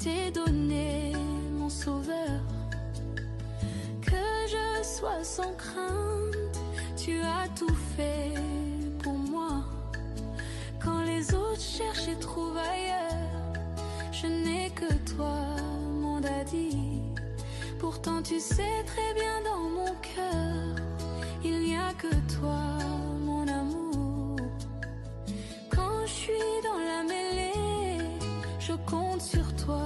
t'ai donné mon sauveur. Que je sois sans crainte, tu as tout fait pour moi. Quand les autres cherchent et trouvent ailleurs, je n'ai que toi, mon daddy. Pourtant tu sais très bien dans mon cœur, il n'y a que toi, mon amour. Quand je suis dans la mêlée, je compte sur toi,